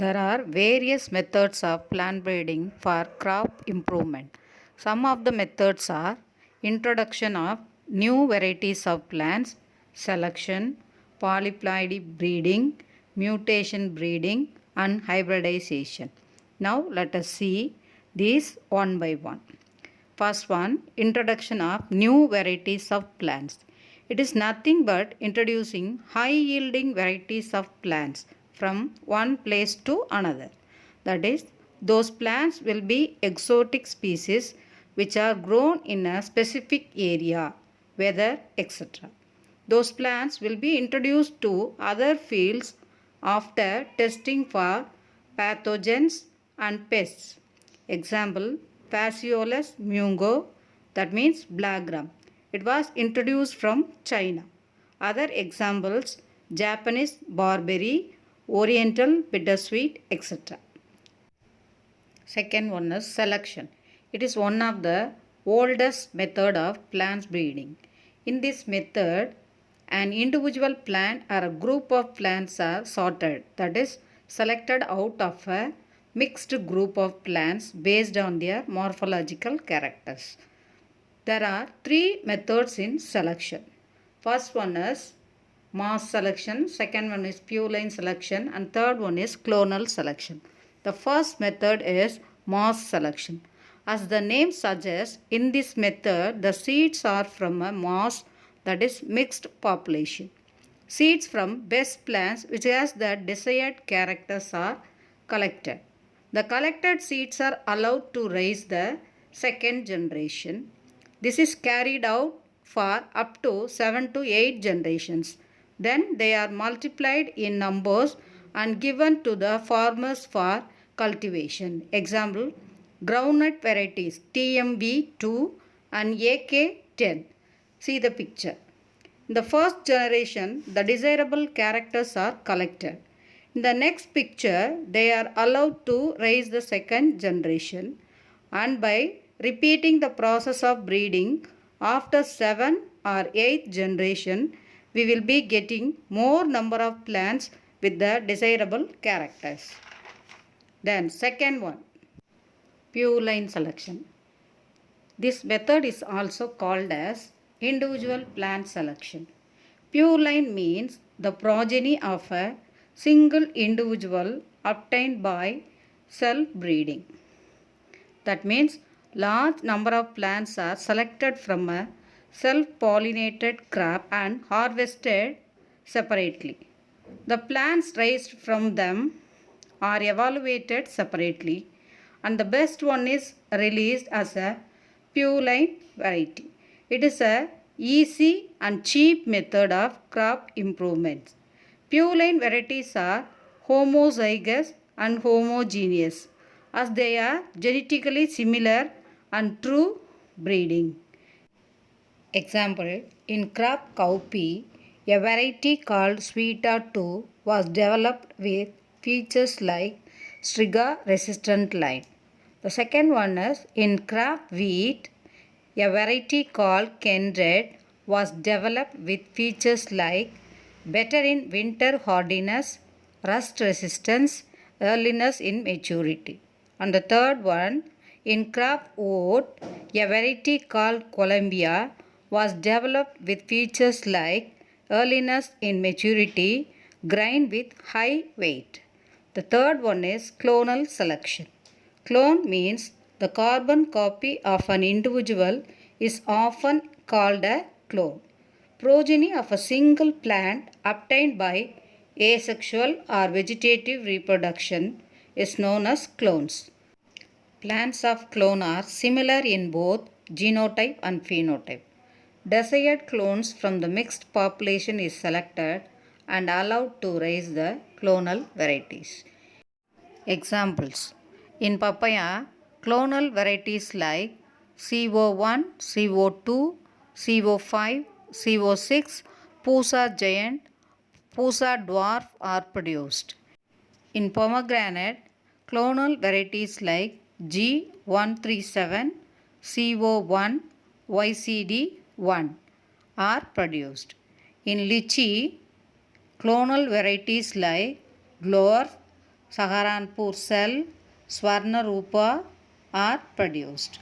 There are various methods of plant breeding for crop improvement. Some of the methods are introduction of new varieties of plants, selection, polyploidy breeding, mutation breeding, and hybridization. Now let us see these one by one. First one, introduction of new varieties of plants. It is nothing but introducing high yielding varieties of plants from one place to another. That is, those plants will be exotic species which are grown in a specific area, weather, etc. Those plants will be introduced to other fields after testing for pathogens and pests. Example, Phaseolus mungo, that means black gram. It was introduced from China. Other examples, Japanese barberry, Oriental bittersweet, etc. Second one is selection. It is one of the oldest method of plant breeding. In this method, an individual plant or a group of plants are sorted, that is, selected out of a mixed group of plants based on their morphological characters. There are three methods in selection. First one is mass selection, second one is pure line selection, and third one is clonal selection. The first method is mass selection. As the name suggests, in this method the seeds are from a mass, that is mixed population. Seeds from best plants which has the desired characters are collected. The collected seeds are allowed to raise the second generation. This is carried out for up to 7 to 8 generations. Then they are multiplied in numbers and given to the farmers for cultivation. Example, groundnut varieties TMV2 and AK10. See the picture. In the first generation, the desirable characters are collected. In the next picture, they are allowed to raise the second generation, and by repeating the process of breeding after 7 or 8 generation, we will be getting more number of plants with the desirable characters. Then second one, pure line selection. This method is also called as individual plant selection. Pure line means the progeny of a single individual obtained by self-breeding. That means large number of plants are selected from a self-pollinated crop and harvested separately. The plants raised from them are evaluated separately, and the best one is released as a pure line variety. It is a easy and cheap method of crop improvement. Pure line varieties are homozygous and homogeneous as they are genetically similar and true breeding. Example, in crop cowpea, a variety called Sweeta 2 was developed with features like striga resistant line. The second one is in crop wheat, a variety called Kenred was developed with features like better in winter hardiness, rust resistance, earliness in maturity. And the third one, in crop oat, a variety called Columbia was developed with features like earliness in maturity, grain with high weight. The third one is clonal selection. Clone means the carbon copy of an individual is often called a clone. Progeny of a single plant obtained by asexual or vegetative reproduction is known as clones. Plants of clone are similar in both genotype and phenotype. Desired clones from the mixed population is selected and allowed to raise the clonal varieties. Examples, in papaya, clonal varieties like CO1, CO2, CO5, CO6, Pusa giant, Pusa dwarf are produced. In pomegranate, clonal varieties like G137, CO1, YCD1 are produced. In lychee, clonal varieties like Glower, Saharanpur cell, Swarnarupa are produced.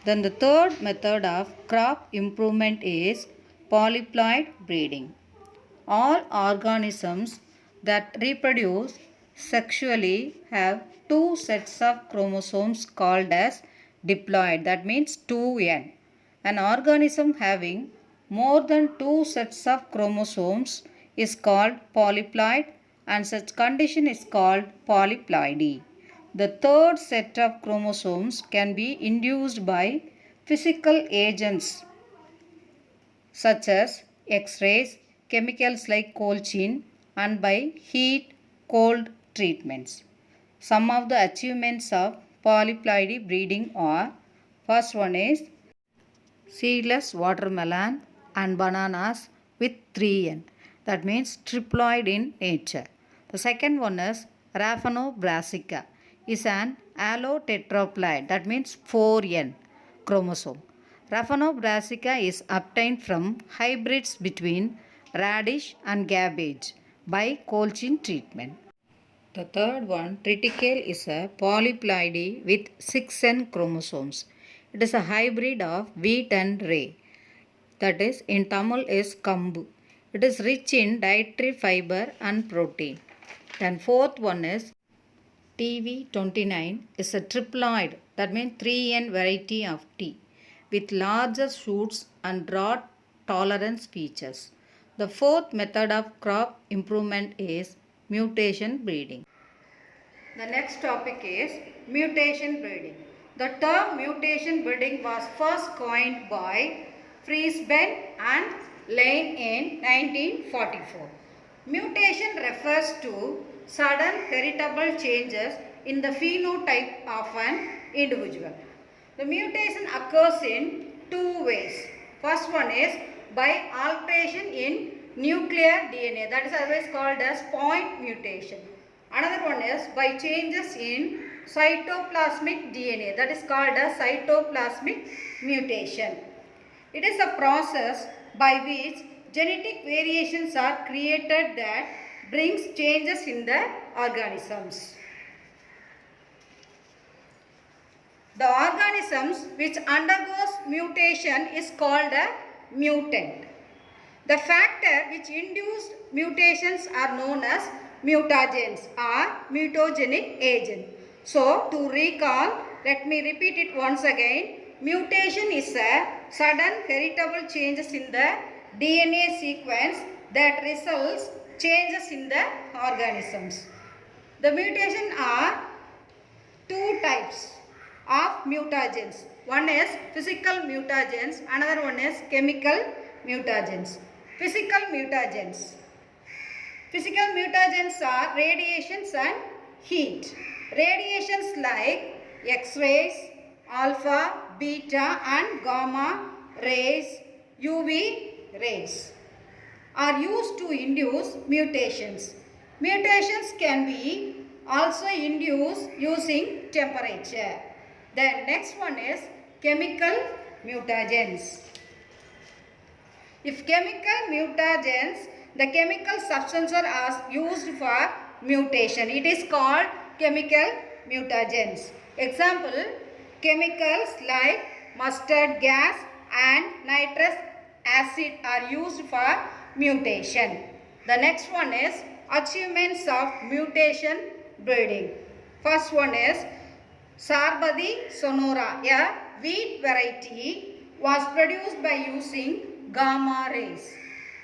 Then the third method of crop improvement is polyploid breeding. All organisms that reproduce sexually have two sets of chromosomes called as diploid, that means 2n. An organism having more than two sets of chromosomes is called polyploid and such condition is called polyploidy. The third set of chromosomes can be induced by physical agents such as X-rays, chemicals like colchicine and by heat cold treatments. Some of the achievements of polyploidy breeding are: first one is seedless watermelon and bananas with 3n, that means triploid in nature. The second one is Raphanobrassica is an allotetraploid, that means 4n chromosome. Raphanobrassica is obtained from hybrids between radish and cabbage by colchicine treatment. The third one, triticale, is a polyploidy with 6n chromosomes. It is a hybrid of wheat and rye. That is, in Tamil is kambu. It is rich in dietary fiber and protein. Then fourth one is TV29 is a triploid, that means 3n variety of tea with larger shoots and drought tolerance features. The fourth method of crop improvement is mutation breeding. The next topic is mutation breeding. The term mutation breeding was first coined by Friesben and Lane in 1944. Mutation refers to sudden heritable changes in the phenotype of an individual. The mutation occurs in two ways. First one is by alteration in nuclear DNA, that is otherwise called as point mutation. Another one is by changes in cytoplasmic DNA, that is called as cytoplasmic mutation. It is a process by which genetic variations are created that brings changes in the organisms. The organisms which undergoes mutation is called a mutant. The factor which induced mutations are known as mutagens or mutagenic agent. So, to recall, let me repeat it once again. Mutation is a sudden heritable changes in the DNA sequence that results changes in the organisms. The mutations are two types of mutagens. One is physical mutagens, another one is chemical mutagens. Physical mutagens. Physical mutagens are radiations and heat. Radiations like X-rays, alpha, beta and gamma rays, UV rays are used to induce mutations. Mutations can be also induced using temperature. Then next one is chemical mutagens. If chemical mutagens, the chemical substances are used for mutation. It is called chemical mutagens. Example, chemicals like mustard gas and nitrous acid are used for mutation. The next one is achievements of mutation breeding. First one is Sarbadi sonora, a wheat variety, was produced by using gamma rays.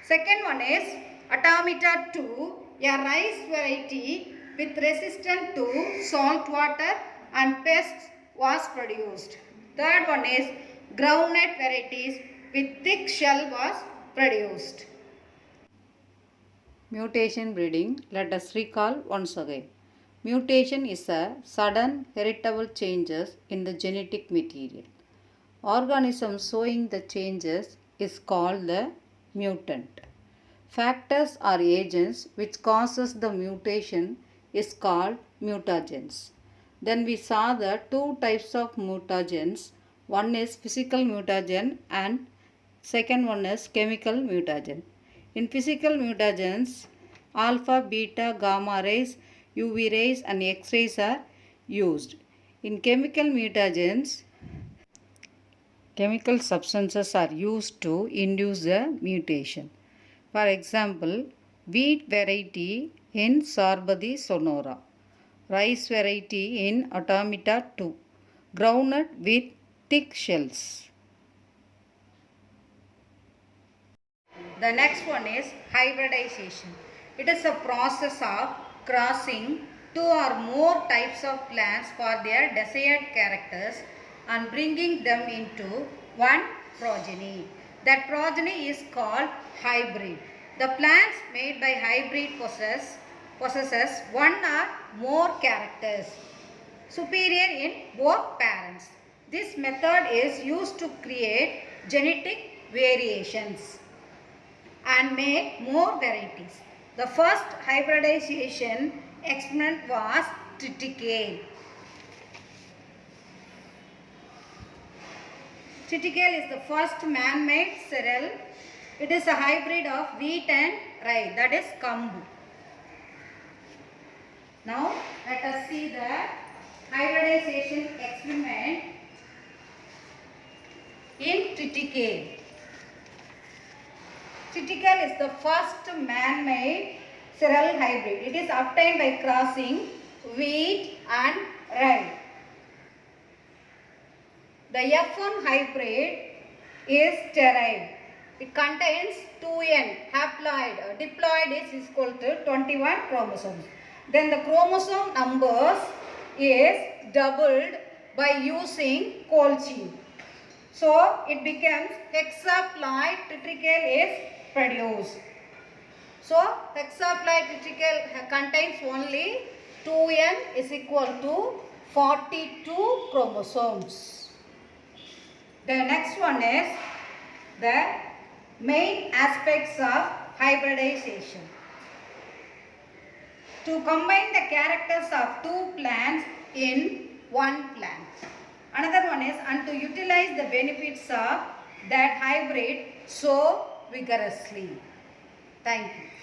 Second one is Atomita 2, a rice variety with resistance to salt water and pests was produced. Third one is groundnut varieties with thick shell was produced. Mutation breeding, let us recall once again. Mutation is a sudden heritable changes in the genetic material. Organism showing the changes is called the mutant. Factors or agents which causes the mutation is called mutagens. Then we saw the two types of mutagens. One is physical mutagen and second one is chemical mutagen. In physical mutagens, alpha, beta, gamma rays, UV rays and X-rays are used. In chemical mutagens, chemical substances are used to induce the mutation. For example, wheat variety in Sarbadi sonora, rice variety in Automata 2, groundnut with thick shells. The next one is hybridization. It is a process of crossing two or more types of plants for their desired characters and bringing them into one progeny. That progeny is called hybrid. The plants made by hybrid possesses one or more characters superior in both parents. This method is used to create genetic variations and make more varieties. The first hybridization experiment was triticale. Triticale is the first man-made cereal. It is a hybrid of wheat and rye, that is kambu. Now let us see the hybridization experiment in triticale. Triticale is the first man-made cereal hybrid. It is obtained by crossing wheat and rye. The F1 hybrid is sterile. It contains 2n haploid. Diploid is equal to 21 chromosomes. Then the chromosome numbers is doubled by using Colchicine. So it becomes hexaploid triticale is produced. So hexaploid triticale contains only 2n is equal to 42 chromosomes. The next one is the main aspects of hybridization. To combine the characters of two plants in one plant. Another one is and to utilize the benefits of that hybrid so vigorously. Thank you.